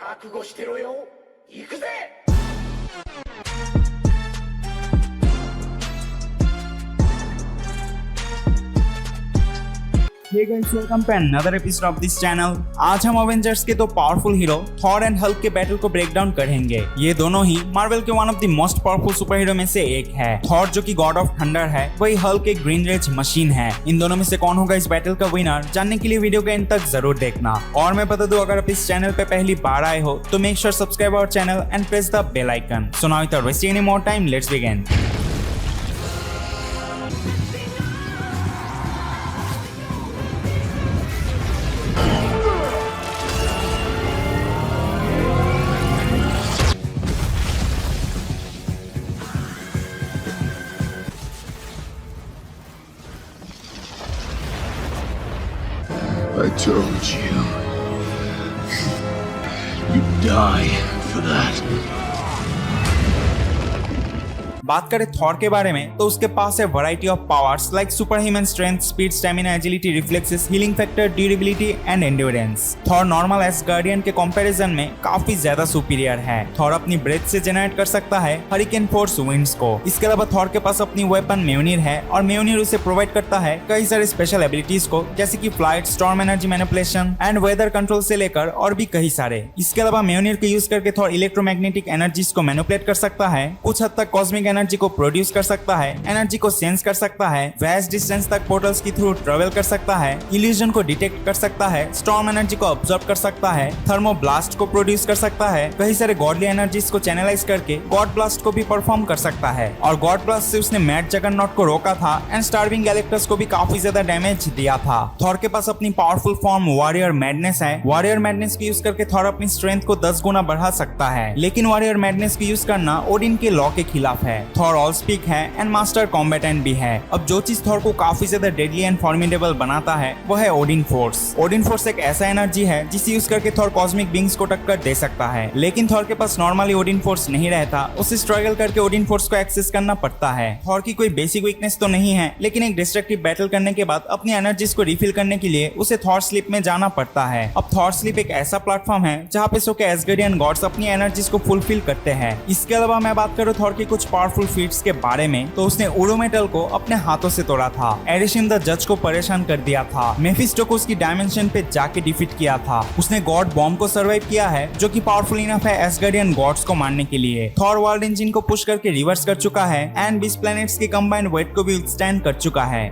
覚悟してろよ。行くぜ。Hey guys, welcome to another episode of this channel। आज हम Avengers के दो powerful hero Thor and Hulk के बैटल को ब्रेक डाउन करेंगे। ये दोनों ही मार्वल के one of the most powerful super hero में से एक है। थॉर जो कि गॉड ऑफ थंडर है, वही हल्क एक ग्रीन रेज मशीन है। इन दोनों में से कौन होगा इस बैटल का विनर, जानने के लिए वीडियो के एंड तक जरूर देखना। और मैं बता दूं, अगर आप इस चैनल पे पहली बार आए हो तो make sure subscribe our channel and press the bell icon. So now without wasting any more time, let's begin. I told you. You'd die for that. बात करें थॉर के बारे में तो उसके पास है variety of powers like super human strength, speed, stamina, agility, reflexes, healing factor, durability and endurance. Thor normal Asgardian के comparison में काफी ज्यादा सुपीरियर है। थॉर अपनी ब्रेथ से जनरेट कर सकता है हरिकेन फोर्स विंड्स को। इसके अलावा थॉर के पास अपनी वेपन म्योनिर है और म्योनिर उसे प्रोवाइड करता है कई सारे स्पेशल एबिलिटीज को, जैसे कि flight, storm energy manipulation and weather control से लेकर और भी कई सारे। इसके अलावा म्योनिर के यूज करके थॉर इलेक्ट्रोमैग्नेटिक एनर्जीज को मैनिपुलेट कर सकता है, कुछ हद तक कॉस्मिक एनर्जी को प्रोड्यूस कर सकता है, एनर्जी को सेंस कर सकता है, वेस्ट डिस्टेंस तक पोर्टल्स के थ्रू ट्रेवल कर सकता है, इल्यूजन को डिटेक्ट कर सकता है, स्टॉर्म एनर्जी को ऑब्जर्व कर सकता है, थर्मो ब्लास्ट को प्रोड्यूस कर सकता है, कई सारे गॉडली एनर्जीज को चैनलाइज करके गॉड ब्लास्ट को भी परफॉर्म कर सकता है। और गॉड ब्लास्ट से उसने मैड जगरनॉट को रोका था एंड स्टार्विंग गैलेक्टस को भी काफी ज्यादा डैमेज दिया था। थॉर के पास अपनी पावरफुल फॉर्म वॉरियर मैडनेस है। वॉरियर मैडनेस की यूज करके थॉर अपनी स्ट्रेंथ को 10 गुना बढ़ा सकता है, लेकिन वॉरियर मैडनेस की यूज करना ओडिन के लॉ के खिलाफ है। थॉर ऑल स्पीक है एंड मास्टर कॉम्बेटेंट भी है। अब जो चीज थॉर को काफी ज्यादा डेडली एंड फॉर्मिडेबल बनाता है वो है ओडिन फोर्स। ओडिन फोर्स एक ऐसा एनर्जी है जिसे यूज करके थॉर कॉस्मिक बींग्स को टक्कर दे सकता है, लेकिन थॉर के पास नॉर्मली ओडिन फोर्स नहीं रहता। उसे स्ट्रगल करके ओडिन फोर्स को एक्सेस करना पड़ता है। थॉर की कोई बेसिक वीकनेस तो नहीं है, लेकिन एक डिस्ट्रक्टिव बैटल करने के बाद अपनी एनर्जीज को रिफिल करने के लिए उसे थॉर स्लीप में जाना पड़ता है। अब थॉर स्लीप एक ऐसा प्लेटफॉर्म है जहाँ पे सो के एसगार्डियन गॉड्स अपनी एनर्जीज को फुलफिल करते हैं। इसके अलावा मैं बात करूँ थॉर के कुछ पावरफुल फीट्स के बारे में तो उसने उरोमेटल को अपने हाथों से तोड़ा था, एरिशिम द जज को परेशान कर दिया था, मेफिस्टो को उसकी डायमेंशन पे जाके डिफीट किया था, उसने गॉड बॉम्ब को सर्वाइव किया है जो कि पावरफुल इनफ है एसगार्डियन गॉड्स को मारने के लिए। थॉर वर्ल्ड इंजन को पुश करके रिवर्स कर चुका है एंड 20 प्लैनेट्स के कंबाइंड वेट को भी विथस्टैंड कर चुका है।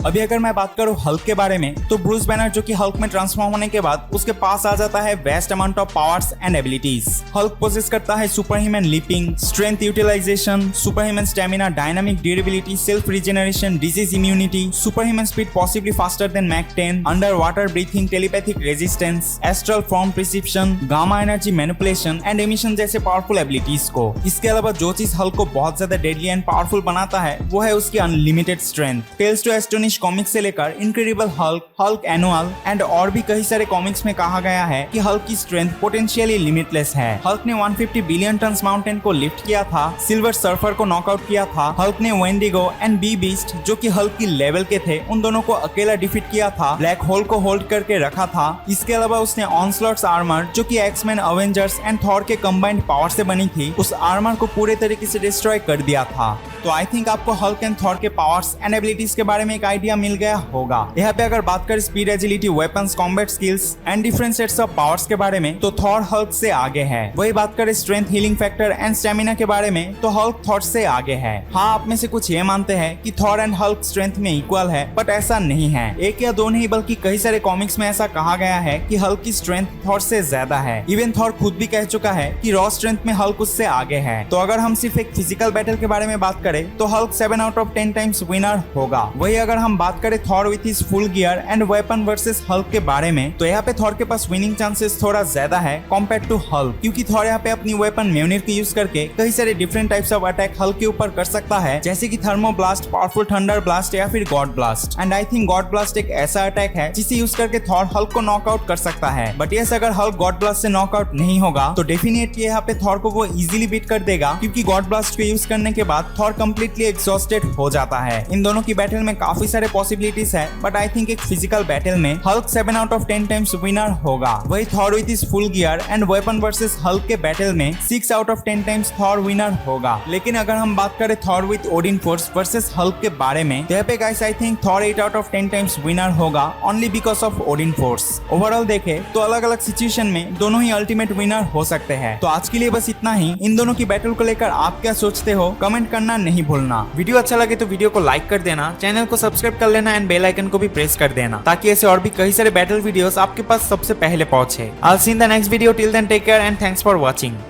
अभी अगर मैं बात करूं हल्क के बारे में तो ब्रूस बैनर जो कि हल्क में ट्रांसफॉर्म होने के बाद उसके पास आ जाता है vast amount of powers and abilities. Hulk possess करता है super human leaping, strength utilization, super human stamina, dynamic durability, self regeneration, disease immunity, super human speed possibly faster than Mach 10, under water breathing, telepathic resistance, astral form perception, gamma energy manipulation and emission जैसे powerful abilities को। इसके अलावा जो चीज Hulk को बहुत ज्यादा deadly and powerful बनाता है वो है उसकी unlimited strength. Tales to Astonish comics से लेकर Incredible Hulk, Hulk Annual and और भी कई सारे कॉमिक्स में कहा गया है कि हल्क की स्ट्रेंथ पोटेंशियली लिमिटलेस है। हल्क ने 150 बिलियन टन्स माउंटेन को लिफ्ट किया था, सिल्वर सर्फर को नॉकआउट किया था, हल्क ने वेंडिगो एंड बी बीस्ट जो कि हल्क की लेवल के थे उन दोनों को अकेला डिफीट किया था, ब्लैक होल को होल्ड करके रखा था। इसके अलावा उसने ऑनस्लॉट्स आर्मर जो कि एक्समैन, अवेंजर्स एंड थॉर के कंबाइंड पावर से बनी थी, उस आर्मर को पूरे तरीके से डिस्ट्रॉय कर दिया था। तो आई थिंक आपको हल्क एंड थॉर के पावर्स एंड एबिलिटीज के बारे में एक आइडिया मिल गया होगा। यहाँ पे अगर बात करें speed, agility, weapons, combat skills and different sets of powers के बारे में तो थॉर हल्क से आगे है। वही बात करें strength, healing factor and stamina के बारे में तो हल्क थॉर से आगे है। हाँ, आप में से कुछ ये मानते हैं कि थॉर एंड हल्क स्ट्रेंथ में इक्वल है, बट ऐसा नहीं है। एक या दो नहीं बल्कि कई सारे कॉमिक्स में ऐसा कहा गया है कि हल्क की स्ट्रेंथ थॉर से ज्यादा है। इवन थॉर खुद भी कह चुका है कि रॉ स्ट्रेंथ में हल्क उससे आगे है। तो अगर हम सिर्फ एक फिजिकल बैटल के बारे में बात करें तो Hulk 7 out of 10 times winner होगा। वही अगर हम बात करें Thor with his full gear and weapon versus Hulk के बारे में, तो यहाँ पे थॉर के पास विनिंग चांसेस थोड़ा ज्यादा है कंपेयर टू हल्क, क्योंकि थॉर यहाँ पे अपनी वेपन म्योनिर की यूज करके कई सारे different types of attack Hulk के ऊपर कर सकता है, जैसे कि thermo blast, powerful thunder blast या फिर God blast. And I think God blast एक ऐसा अटैक है जिसे यूज करके थॉर हल्क को नॉकआउट कर सकता है। बट यस, अगर हल्क गॉड ब्लास्ट से नॉकआउट नहीं होगा तो डेफिनेटली यहाँ पे थॉर को वो इजीली बीट कर देगा, क्योंकि गॉड ब्लास्ट को यूज करने के बाद थॉर कंप्लीटली एग्जॉस्टेड हो जाता है। इन दोनों की बैटल में काफी सारे पॉसिबिलिटीज है, बट आई थिंक एक फिजिकल बैटल में Hulk 7 out of 10 times winner होगा। वही Thor with his full gear and weapon versus Hulk के बैटल में 6 out of 10 times Thor winner होगा। लेकिन अगर हम बात करें Thor with Odin force versus Hulk के बारे में, तो यहाँ पे guys I think Thor 8 out of 10 times winner होगा only because of Odin force. Overall देखे तो अलग अलग सिचुएशन में दोनों ही अल्टीमेट विनर हो सकते हैं। तो आज के लिए बस इतना ही। इन दोनों की बैटल को लेकर आप क्या सोचते हो कमेंट करना नहीं भूलना। वीडियो अच्छा लगे तो वीडियो को लाइक कर देना, चैनल को सब्सक्राइब कर लेना एंड बेल आइकन को भी प्रेस कर देना, ताकि ऐसे और भी कई सारे बैटल वीडियोस आपके पास सबसे पहले पहुंचे। I'll see you in the next video. Till then, take care and thanks for watching.